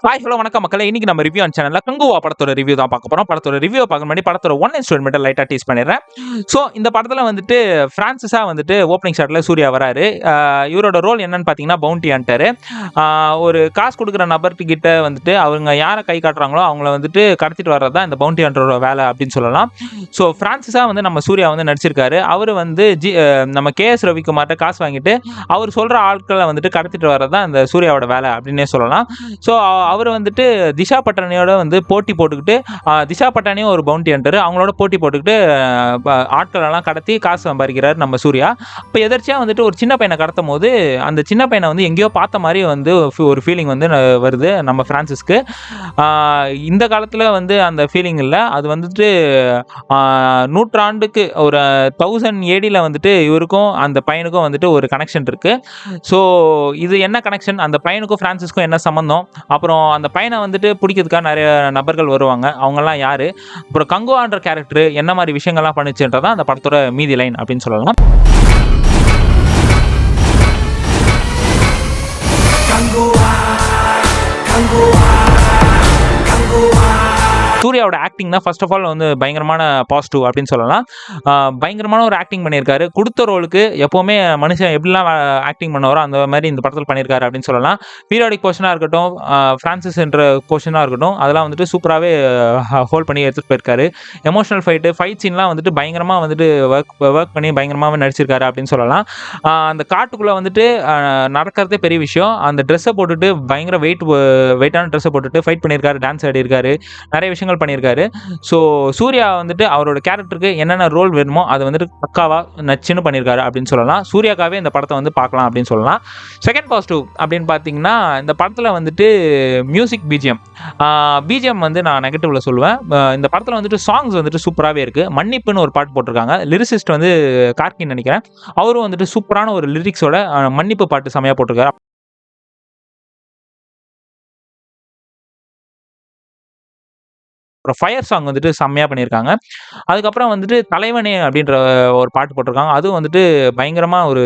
Hi hello வணக்கம் மக்களே. இன்னைக்கு நம்ம ரிவ்யூ ஆன் சேனல்ல கங்குவா படத்தோட ரிவ்யூ தான் பார்க்க போறோம். படத்தோட ரிவ்யூ பார்க்க முன்னாடி படத்தோட ஒன் இன்ஸ்டால்மெண்ட் லைட்டா டீஸ் பண்ணிடுறேன். ஸோ இந்த படத்துல வந்துட்டு பிரான்சிஸா வந்துட்டு ஓப்பனிங் ஷாட்ல சூர்யா வராரு. இவரோட ரோல் என்னன்னு பார்த்தீங்கன்னா பவுண்டி ஹண்டர். ஒரு காசு கொடுக்குற நபர்கிட்ட வந்துட்டு அவங்க யாரை கை காட்டுறாங்களோ அவங்கள வந்துட்டு கடத்திட்டு வர்றது தான் இந்த பவுண்டி ஹண்டரோட வேலை அப்படின்னு சொல்லலாம். ஸோ பிரான்சிஸா வந்து நம்ம சூர்யா வந்து நடிச்சிருக்காரு. அவர் வந்து நம்ம கேஎஸ் ரவிக்குமார்ட்ட காசு வாங்கிட்டு அவர் சொல்ற ஆட்களை வந்துட்டு கடத்திட்டு வர்றது தான் இந்த சூர்யாவோட வேலை அப்படின்னே சொல்லலாம். ஸோ அவர் வந்துட்டு திஷா பட்டானியோட வந்து போட்டி போட்டுக்கிட்டு திஷா பட்டானியும் ஒரு பவுண்டி ஹண்டர், அவங்களோட போட்டி போட்டுக்கிட்டு ஆட்களெல்லாம் கடத்தி காசு சம்பாதிக்கிறார் நம்ம சூர்யா. இப்போ எதர்ச்சியாக வந்துட்டு ஒரு சின்ன பையனை கடத்தும் போது அந்த சின்ன பையனை வந்து எங்கேயோ பார்த்த மாதிரி வந்து ஒரு ஃபீலிங் வந்து வருது நம்ம பிரான்சிஸ்க்கு. இந்த காலத்தில் வந்து அந்த ஃபீலிங் இல்லை, அது வந்துட்டு நூற்றாண்டுக்கு ஒரு 1000 AD வந்துட்டு இவருக்கும் அந்த பையனுக்கும் வந்துட்டு ஒரு கனெக்ஷன் இருக்கு. ஸோ இது என்ன கனெக்ஷன், அந்த பையனுக்கும் பிரான்சிஸ்க்கும் என்ன சம்மந்தம், அப்புறம் அந்த பையனை வந்துட்டு பிடிக்கிறதுக்காக நிறைய நபர்கள் வருவாங்க, அவங்கெல்லாம் யாரு, அப்புறம் கங்குவான்ற கேரக்டர் என்ன மாதிரி விஷயங்கள்லாம் பண்ணுச்சுன்றதான் அந்த படத்தோட மீதி லைன் அப்படின்னு சொல்லலாம். சூர்யாவோட ஆக்டிங் தான் ஃபர்ஸ்ட் ஆஃப் ஆல் வந்து பயங்கரமான பாசிட்டிவ் அப்படின்னு சொல்லலாம். பயங்கரமான ஒரு ஆக்டிங் பண்ணியிருக்காரு. கொடுத்த ரோலுக்கு எப்போவுமே மனுஷன் எப்படிலாம் ஆக்டிங் பண்ணுவாரோ அந்த மாதிரி இந்த படத்தில் பண்ணியிருக்காரு அப்படின்னு சொல்லலாம். பீரியாடிக் போர்ஷனாக இருக்கட்டும், பிரான்சிஸ் என்ற போர்ஷனாக இருக்கட்டும், அதெல்லாம் வந்துட்டு சூப்பராகவே ஹோல்ட் பண்ணி எடுத்துகிட்டு போயிருக்காரு. எமோஷனல் ஃபைட் சீன்லாம் வந்துட்டு பயங்கரமாக வந்துட்டு ஒர்க் பண்ணி பயங்கரமாகவே நடிச்சிருக்காரு அப்படின்னு சொல்லலாம். அந்த காட்டுக்குள்ளே வந்துட்டு நடக்கிறதே பெரிய விஷயம். அந்த ட்ரெஸ்ஸை போட்டுட்டு பயங்கர வெயிட்டான ட்ரெஸ்ஸை போட்டுட்டு ஃபைட் பண்ணியிருக்காரு, டான்ஸ் ஆடிருக்காரு, நிறைய விஷயங்கள் பண்ணியிருக்காரு. ஸோ சூர்யா வந்துட்டு அவரோட கேரக்டருக்கு என்னென்ன ரோல் வேணுமோ அதை வந்துட்டு பக்காவா நச்சுன்னு பண்ணியிருக்காரு அப்படின்னு சொல்லலாம். சூர்யாக்காவே இந்த படத்தை வந்து பார்க்கலாம் அப்படின்னு சொல்லலாம். செகண்ட் பாசிட்டிவ் அப்படின்னு பார்த்தீங்கன்னா இந்த படத்தில் வந்துட்டு மியூசிக் பிஜிஎம் வந்து நான் நெகட்டிவ்ல சொல்லுவேன். இந்த படத்தில் வந்துட்டு சாங்ஸ் வந்துட்டு சூப்பராகவே இருக்குது. மன்னிப்புன்னு ஒரு பாட்டு போட்டிருக்காங்க. லிரிசிஸ்ட் வந்து கார்கின்னு நினைக்கிறேன். அவரும் வந்துட்டு சூப்பரான ஒரு லிரிக்ஸோட மன்னிப்பு பாட்டு செமையாக போட்டிருக்காரு. அப்புறம் ஃபயர் சாங் வந்துட்டு செம்மையாக பண்ணியிருக்காங்க. அதுக்கப்புறம் வந்துட்டு தலைவனே அப்படின்ற ஒரு பாட்டு போட்டிருக்காங்க. அதுவும் வந்துட்டு பயங்கரமாக ஒரு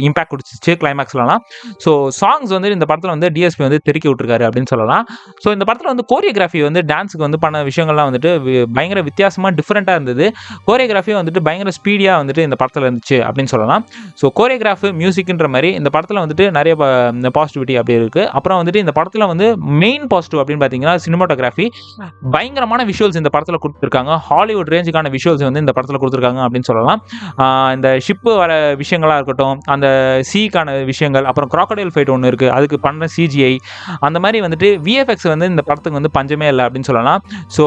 இம்பேக்ட் கொடுத்துச்சு கிளைமேக்ஸ்லாம். ஸோ சாங்ஸ் வந்து இந்த படத்தில் வந்து டிஎஸ்பி வந்து தெருக்கி விட்டுருக்காரு அப்படின்னு சொல்லலாம். ஸோ இந்த படத்தில் வந்து கோரியோகிராஃபி வந்து டான்ஸுக்கு வந்து பண்ண விஷயங்கள்லாம் வந்துட்டு பயங்கர வித்தியாசமாக டிஃப்ரெண்ட்டாக இருந்தது. கோரியோகிராஃபி வந்துட்டு பயங்கர ஸ்பீடியாக வந்துட்டு இந்த படத்தில் இருந்துச்சு அப்படின்னு சொல்லலாம். ஸோ கோரியோகிராஃபி மியூசிக்ன்ற மாதிரி இந்த படத்தில் வந்துட்டு நிறைய பாசிட்டிவிட்டி அப்படி இருக்குது. அப்புறம் வந்துட்டு இந்த படத்தில் வந்து மெயின் பாசிட்டிவ் அப்படின்னு பார்த்தீங்கன்னா சினிமாட்டோகிராஃபி. பயங்கரமான விஷுவல்ஸ் இந்த படத்தில் கொடுத்துருக்காங்க. ஹாலிவுட் ரேஞ்சுக்கான விஷுவல்ஸ் வந்து இந்த படத்தில் கொடுத்துருக்காங்க அப்படின்னு சொல்லலாம். இந்த ஷிப்பு வர விஷயங்களாக இருக்கட்டும், அந்த சீக்கான விஷயங்கள், அப்புறம் கிராக்கடைல் ஃபைட் ஒன்று இருக்குது, அதுக்கு பண்ண சிஜிஐ, அந்த மாதிரி வந்துட்டு விஎஃப்எக்ஸ் வந்து இந்த படத்துக்கு வந்து பஞ்சமே இல்லை அப்படின்னு சொல்லலாம். ஸோ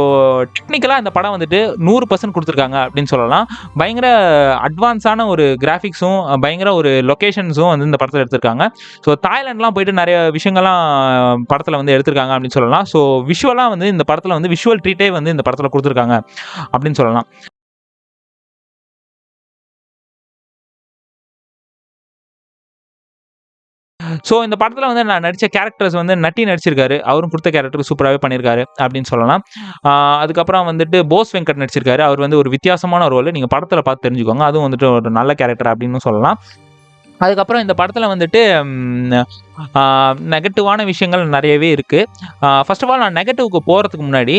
டெக்னிக்கலாக இந்த படம் வந்துட்டு 100% கொடுத்துருக்காங்க அப்படின்னு சொல்லலாம். பயங்கர அட்வான்ஸான ஒரு கிராஃபிக்ஸும் பயங்கர ஒரு லொக்கேஷன்ஸும் வந்து இந்த படத்தில் எடுத்திருக்காங்க. ஸோ தாய்லாண்ட்லாம் போயிட்டு நிறைய விஷயங்கள்லாம் படத்தில் வந்து எடுத்திருக்காங்க அப்படின்னு சொல்லலாம். ஸோ விஷுவலாக வந்து இந்த படத்தில் வந்து விஷுவல் ட்ரீட்டே வந்து இந்த படத்தில் கொடுத்துருக்காங்க அப்படின்னு சொல்லலாம். ஸோ இந்த படத்தில் வந்து நான் நடித்த கேரக்டர்ஸ் வந்து நட்டி நடிச்சிருக்காரு. அவரும் கொடுத்த கேரக்டர் சூப்பராகவே பண்ணியிருக்காரு அப்படின்னு சொல்லலாம். அதுக்கப்புறம் வந்துட்டு போஸ் வெங்கட் நடிச்சிருக்காரு. அவர் வந்து ஒரு வித்தியாசமான ரோல், நீங்கள் படத்தில் பார்த்து தெரிஞ்சுக்கோங்க. அதுவும் வந்துட்டு ஒரு நல்ல கேரக்டர் அப்படின்னு சொல்லலாம். அதுக்கப்புறம் இந்த படத்தில் வந்துட்டு நெகட்டிவான விஷயங்கள் நிறையவே இருக்குது. ஃபர்ஸ்ட் ஆஃப் ஆல் நான் நெகட்டிவ்க்கு போகிறதுக்கு முன்னாடி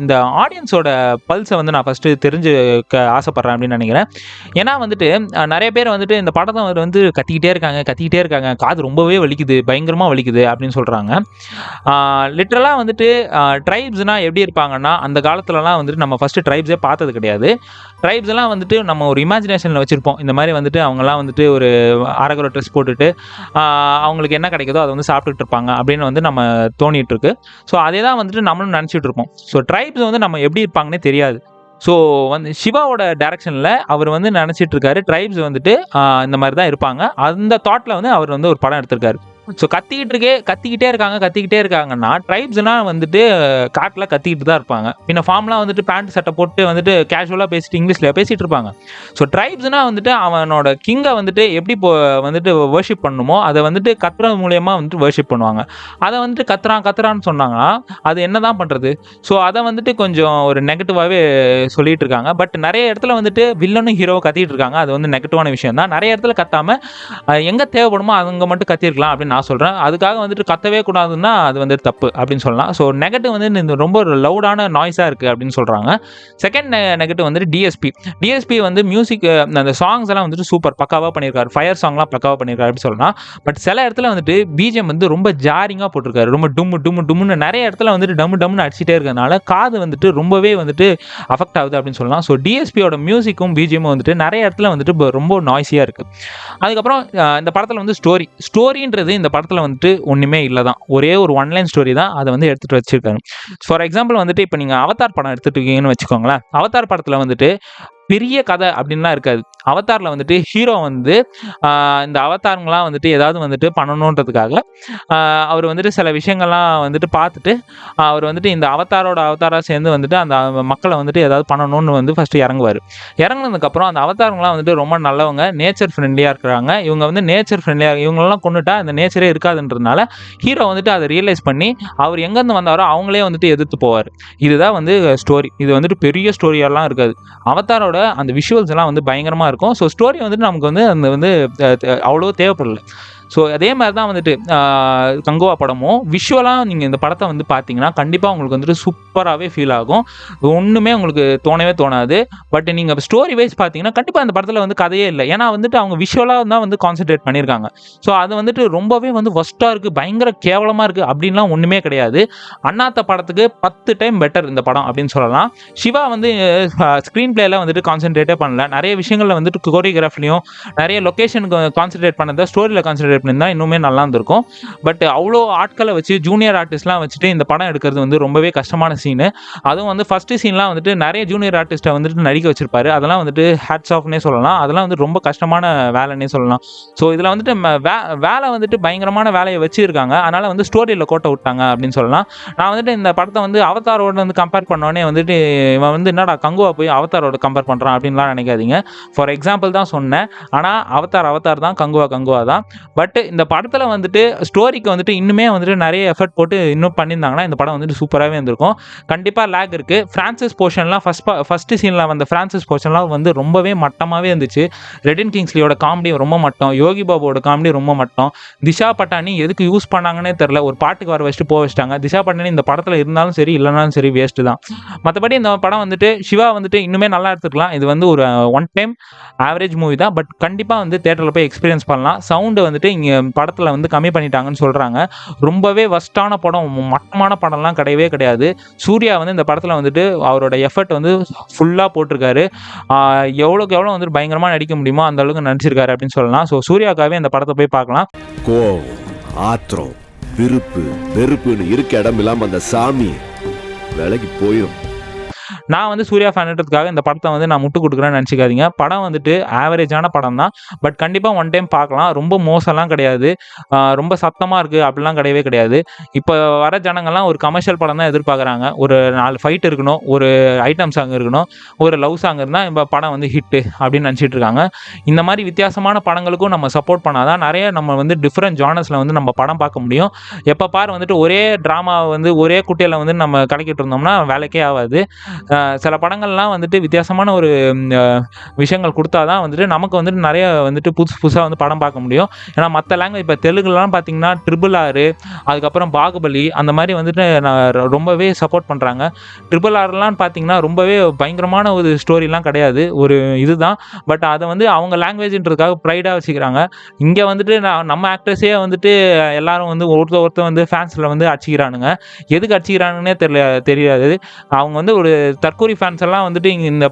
இந்த ஆடியன்ஸோட பல்ஸை வந்து நான் ஃபஸ்ட்டு தெரிஞ்சுக்க ஆசைப்பட்றேன் அப்படின்னு நினைக்கிறேன். ஏன்னா வந்துட்டு நிறைய பேர் வந்துட்டு இந்த படத்தை வந்து கத்திக்கிட்டே இருக்காங்க, காது ரொம்பவே வலிக்குது, பயங்கரமாக வலிக்குது அப்படின்னு சொல்கிறாங்க. லிட்ரலாக வந்துட்டு ட்ரைப்ஸ்னால் எப்படி இருப்பாங்கன்னா, அந்த காலத்துலலாம் வந்துட்டு நம்ம ஃபஸ்ட்டு ட்ரைப்ஸே பார்த்தது கிடையாது. ட்ரைப்ஸ்லாம் வந்துட்டு நம்ம ஒரு இமேஜினேஷனில் வச்சுருப்போம். இந்த மாதிரி வந்துட்டு அவங்கெல்லாம் வந்துட்டு ஒரு அரகுற ட்ரெஸ் போட்டுட்டு அவங்களுக்கு என்ன கிடைக்குதோ அதை வந்து சாப்பிட்டுட்டு இருப்பாங்க அப்படின்னு வந்து நம்ம தோணிட்டு இருக்கு. ஸோ அதே தான் வந்துட்டு நம்மளும் நினச்சிட்டு இருப்போம். ஸோ ட்ரைப்ஸ் வந்து நம்ம எப்படி இருப்பாங்கன்னே தெரியாது. ஸோ வந்து சிவாவோட டைரக்ஷனில் அவர் வந்து நினச்சிட்டு இருக்காரு ட்ரைப்ஸ் வந்துட்டு இந்த மாதிரி தான் இருப்பாங்க. அந்த தாட்டில் வந்து அவர் வந்து ஒரு படம் எடுத்திருக்காரு. ஸோ கத்திக்கிட்டே இருக்காங்கன்னா ட்ரைப்ஸ்னால் வந்துட்டு காட்டில் கத்திக்கிட்டு தான் இருப்பாங்க. பின்ன ஃபார்ம்லாம் வந்துட்டு பேண்ட் சட்டை போட்டு வந்துட்டு கேஷுவலாக பேசிட்டு இங்கிலீஷில் பேசிகிட்டு இருப்பாங்க. ஸோ ட்ரைப்ஸ்னால் வந்துட்டு அவனோட கிங்கை வந்துட்டு எப்படி வந்துட்டு வர்ஷிப் பண்ணணுமோ அதை வந்துட்டு கத்துறது மூலயமா வந்துட்டு வர்ஷிப் பண்ணுவாங்க. அதை வந்துட்டு கத்துறான்னு சொன்னாங்கன்னா அது என்ன தான் பண்ணுறது? ஸோ அதை வந்துட்டு கொஞ்சம் ஒரு நெகட்டிவாகவே சொல்லிட்டு இருக்காங்க. பட் நிறைய இடத்துல வந்துட்டு வில்லனும் ஹீரோவை கத்திட்டு இருக்காங்க. அது வந்து நெகட்டிவான விஷயம் தான். நிறைய இடத்துல கத்தாமல் எங்கே தேவைப்படுமோ அங்கே மட்டும் கத்திருக்கலாம் அப்படின்னு நான் சொல்கிறேன். அதுக்காக வந்துட்டு கத்தவே கூடாதுன்னா அது வந்துட்டு தப்பு அப்படின்னு சொல்லலாம். ஸோ நெகட்டிவ் வந்து இந்த ரொம்ப ஒரு லவுடான நாய்ஸாக இருக்குது அப்படின்னு சொல்கிறாங்க. செகண்ட் நெகட்டிவ் வந்துட்டு டிஎஸ்பி வந்து மியூசிக் அந்த சாங்ஸ் எல்லாம் வந்துட்டு சூப்பர் பக்காவாக பண்ணியிருக்காரு. ஃபயர் சாங்லாம் பக்காவாக பண்ணியிருக்காரு அப்படின்னு சொல்லலாம். பட் சில இடத்துல வந்துட்டு பிஜிஎம் வந்து ரொம்ப ஜாரிங்காக போட்டிருக்காரு. ரொம்ப டும்னு நிறைய இடத்துல வந்துட்டு டம்னு அடிச்சிட்டே இருக்கிறதுனால காது வந்துட்டு ரொம்பவே வந்துட்டு அஃபெக்ட் ஆகுது அப்படின்னு சொல்லலாம். ஸோ டிஎஸ்பியோட மியூசிக்கும் பிஜிஎம் வந்துட்டு நிறைய இடத்துல வந்துட்டு ரொம்ப நாய்ஸியாக இருக்குது. அதுக்கப்புறம் இந்த படத்தில் வந்து ஸ்டோரின்றது இந்த படத்தில் வந்துட்டு ஒன்றுமே இல்லை தான். ஒரே ஒரு ஒன்லைன் ஸ்டோரி தான் அதை வந்து எடுத்துகிட்டு வச்சிருக்காங்க. ஃபார் எக்ஸாம்பிள் வந்துட்டு இப்போ நீங்கள் அவதார் படம் எடுத்துகிட்டீங்கன்னு வச்சுக்கோங்களேன். அவதார் படத்தில் வந்துட்டு பெரிய கதை அப்படின்லாம் இருக்காது. அவதாரில் வந்துட்டு ஹீரோ வந்து இந்த அவதாரங்களாம் வந்துட்டு ஏதாவது வந்துட்டு பண்ணணுன்றதுக்காக அவர் வந்துட்டு சில விஷயங்கள்லாம் வந்துட்டு பார்த்துட்டு அவர் வந்துட்டு இந்த அவதாராக சேர்ந்து வந்துட்டு அந்த மக்களை வந்துட்டு ஏதாவது பண்ணணும்னு வந்து ஃபஸ்ட்டு இறங்குனதுக்கப்புறம் அந்த அவதாரங்களாம் வந்துட்டு ரொம்ப நல்லவங்க, நேச்சர் ஃப்ரெண்ட்லியாக இருக்கிறாங்க. இவங்க வந்து நேச்சர் ஃப்ரெண்ட்லியாக இவங்களெல்லாம் கொண்டுட்டா இந்த நேச்சரே இருக்காதுன்றதுனால ஹீரோ வந்துட்டு அதை ரியலைஸ் பண்ணி அவர் எங்கேருந்து வந்தாரோ அவங்களே வந்துட்டு எதிர்த்து போவார். இதுதான் வந்து ஸ்டோரி. இது வந்துட்டு பெரிய ஸ்டோரியெல்லாம் இருக்காது. அவதாரோட அந்த விஷுவல்ஸ் எல்லாம் வந்து பயங்கரமாக இருக்கும். ஸோ ஸ்டோரி வந்துட்டு நமக்கு வந்து அந்த வந்து அவ்வளோ தேவைப்படல. ஸோ அதே மாதிரி தான் வந்துட்டு கங்குவா படமும் விஷுவலாக நீங்கள் இந்த படத்தை வந்து பார்த்தீங்கன்னா கண்டிப்பாக உங்களுக்கு வந்துட்டு சூப்பராகவே ஃபீல் ஆகும். ஒன்றுமே உங்களுக்கு தோணவே தோணாது. பட் நீங்கள் ஸ்டோரி வைஸ் பார்த்தீங்கன்னா கண்டிப்பாக அந்த படத்தில் வந்து கதையே இல்லை. ஏன்னா வந்துட்டு அவங்க விஷுவலாக தான் வந்து கான்சென்ட்ரேட் பண்ணியிருக்காங்க. ஸோ அது வந்துட்டு ரொம்பவே வந்து ஒஸ்ட்டாக இருக்குது, பயங்கர கேவலமாக இருக்குது அப்படின்லாம் ஒன்றுமே கிடையாது. அண்ணாத்த படத்துக்கு 10 டைம் பெட்டர் இந்த படம் அப்படின்னு சொல்லலாம். சிவா வந்து ஸ்க்ரீன் பிளேயில் வந்துட்டு கான்சென்ட்ரேட்டே பண்ணல. நிறைய விஷயங்களில் வந்துட்டு கோரியோகிராஃப்லையும் நிறைய லொக்கேஷனுக்கு கான்சென்ட்ரேட் பண்ணதை ஸ்டோரியில் கான்சென்ட்ரேட் பண்ணியிருந்தா இன்னுமே நல்லா இருந்திருக்கும். பட் அவ்வளோ ஆட்களை வச்சு ஜூனியர் ஆர்டிஸ்ட்லாம் வச்சுட்டு இந்த படம் எடுக்கிறது வந்து ரொம்பவே கஷ்டமான சீனு. அதுவும் வந்து ஃபஸ்ட்டு சீன்லாம் வந்துட்டு நிறைய ஜூனியர் ஆர்டிஸ்ட்டை வந்துட்டு நடிக்க வச்சிருப்பாரு. அதெல்லாம் வந்துட்டு ஹேட்ஸ் ஆஃப்னே சொல்லலாம். அதெல்லாம் வந்து ரொம்ப கஷ்டமான வேலைன்னே சொல்லலாம். ஸோ இதில் வந்துட்டு வேலை வந்துட்டு பயங்கரமான வேலையை வச்சுருக்காங்க. அதனால் வந்து ஸ்டோரியில் கோட்டை விட்டாங்க அப்படின்னு சொல்லலாம். நான் வந்துட்டு இந்த படத்தை வந்து அவதாரோட வந்து கம்பேர் பண்ணோடனே வந்துட்டு இவன் வந்து என்னடா கங்குவா போய் அவதாரோட கம்பேர் பண்ணுறான் அப்படின்லாம் நினைக்காதீங்க. ஃபார் எக்ஸாம்பிள் தான் சொன்னேன். ஆனால் அவதார் தான், கங்குவா தான். பட் இந்த படத்தில் வந்துட்டு ஸ்டோரிக்கு வந்துட்டு இன்னுமே வந்துட்டு நிறைய எஃபர்ட் போட்டு இன்னும் பண்ணியிருந்தாங்கன்னா இந்த படம் வந்துட்டு சூப்பராகவே இருந்திருக்கும். கண்டிப்பாக லேக் இருக்குது. ஃப்ரான்சிஸ் போர்ஷன்லாம் ஃபஸ்ட்டு சீனில் வந்த ஃப்ரான்சிஸ் போர்ஷன்லாம் வந்து ரொம்பவே மட்டமாகவே இருந்துச்சு. ரெடின் கிங்ஸ்லியோட காமெடி ரொம்ப மட்டம், யோகி பாபுவோட காமெடி ரொம்ப மட்டம். திஷா பட்டானி எதுக்கு யூஸ் பண்ணாங்கன்னே தெரில. ஒரு பாட்டுக்கு வர வச்சுட்டு போக வச்சிட்டாங்க. திஷா பட்டானி இந்த படத்தில் இருந்தாலும் சரி இல்லைனாலும் சரி வேஸ்ட்டு தான். மற்றபடி இந்த படம் வந்துட்டு சிவா வந்துட்டு இன்னுமே நல்லா எடுத்துக்கலாம். இது வந்து ஒரு ஒன் டைம் ஆவரேஜ் மூவி தான். பட் கண்டிப்பாக வந்து தேட்டரில் போய் எக்ஸ்பீரியன்ஸ் பண்ணலாம். சவுண்டு வந்துட்டு இங்கே படத்தில் வந்து கம்மி பண்ணிட்டாங்கன்னு சொல்கிறாங்க. ரொம்பவே வஸ்டான படம், மட்டமான படம்லாம் கிடையவே கிடையாது. சூர்யா வந்து இந்த படத்தில் வந்துட்டு அவரோட எஃபர்ட் வந்து ஃபுல்லாக போட்டிருக்காரு. எவ்வளோக்கு எவ்வளோ வந்துட்டு பயங்கரமாக நடிக்க முடியுமோ அந்த அளவுக்கு நடிச்சிருக்காரு அப்படின்னு சொல்லலாம். ஸோ சூர்யாக்காகவே இந்த படத்தை போய் பார்க்கலாம். கோவம், ஆத்திரம், விருப்பு, வெறுப்புன்னு இருக்க இடம் இல்லாமல் அந்த சாமி விலைக்கு போயிடும். நான் வந்து சூர்யா ஃபேன்ன்றதுக்காக இந்த படத்தை வந்து நான் முட்டு கொடுக்குறேன்னு நினச்சிக்காதீங்க. படம் வந்துட்டு ஆவரேஜான படம் தான். பட் கண்டிப்பாக ஒன் டைம் பார்க்கலாம். ரொம்ப மோசம்லாம் கிடையாது. ரொம்ப சத்தமாக இருக்குது அப்படிலாம் கிடையவே கிடையாது. இப்போ வர ஜனங்கள்லாம் ஒரு கமர்ஷியல் படம் தான் எதிர்பார்க்குறாங்க. ஒரு 4 ஃபைட் இருக்கணும், ஒரு ஐட்டம் சாங் இருக்கணும், ஒரு லவ் சாங் இருந்தால் இப்போ படம் வந்து ஹிட்டு அப்படின்னு நினச்சிட்டு இருக்காங்க. இந்த மாதிரி வித்தியாசமான படங்களுக்கும் நம்ம சப்போர்ட் பண்ணாதான் நிறைய நம்ம வந்து டிஃப்ரெண்ட் ஜானர்ஸில் வந்து நம்ம படம் பார்க்க முடியும். எப்போ பார் வந்துட்டு ஒரே ட்ராமாவை வந்து ஒரே குட்டியில் வந்து நம்ம கலக்கிட்டு இருந்தோம்னா வேலைக்கே ஆகாது. சில படங்கள்லாம் வந்துட்டு வித்தியாசமான ஒரு விஷயங்கள் கொடுத்தா தான் வந்துட்டு நமக்கு வந்துட்டு நிறைய வந்துட்டு புதுசாக வந்து படம் பார்க்க முடியும். ஏன்னா மற்ற லாங்குவேஜ் இப்போ தெலுங்குலாம் பார்த்தீங்கன்னா RRR, அதுக்கப்புறம் பாகுபலி அந்த மாதிரி வந்துட்டு ரொம்பவே சப்போர்ட் பண்ணுறாங்க. RRRலாம் பார்த்தீங்கன்னா ரொம்பவே பயங்கரமான ஒரு ஸ்டோரிலாம் கிடையாது, ஒரு இதுதான். பட் அதை வந்து அவங்க லாங்குவேஜ்ன்றதுக்காக ப்ரைடாக வச்சுக்கிறாங்க. இங்கே வந்துட்டு நம்ம ஆக்டர்ஸே வந்துட்டு எல்லாரும் வந்து ஒருத்தர் வந்து ஃபேன்ஸில் வந்து அடிச்சிக்கிறானுங்க. எதுக்கு அடிச்சிக்கிறானுன்னே தெரியாது. அவங்க வந்து ஒரு தற்கூரி ஃபேன்ஸ் எல்லாம் வந்துட்டு இங்கே இந்த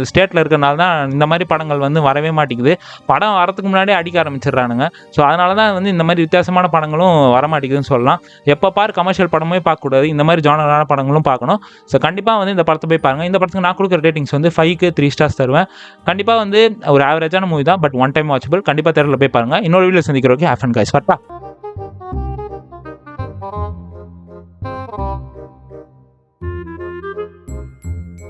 ஸ்டேட்டில் இருக்கிறனால தான் இந்த மாதிரி படங்கள் வந்து வரவே மாட்டேங்குது. படம் வரத்துக்கு முன்னாடியே அடிக்க ஆரம்பிச்சிடுறானுங்க. ஸோ அதனால தான் வந்து இந்த மாதிரி வித்தியாசமான படங்களும் வரமாட்டேங்குதுன்னு சொல்லலாம். எப்போ பார் கமர்ஷியல் படமே பார்க்கக்கூடாது, இந்த மாதிரி ஜானரான படங்களும் பார்க்கணும். ஸோ கண்டிப்பாக வந்து இந்த படத்தை போய் பாருங்கள். இந்த படத்துக்கு நான் கொடுக்குற ரேட்டிங்ஸ் வந்து 5க்கு 3 ஸ்டார்ஸ் தருவேன். கண்டிப்பாக வந்து ஒரு ஆவரேஜான மூவி தான். But one time watchable. கண்டிப்பாக தேட்டரில் போய் பாருங்கள். இன்னொரு வீடியோ சந்திக்கிறோம். Have fun guys. பட்டா.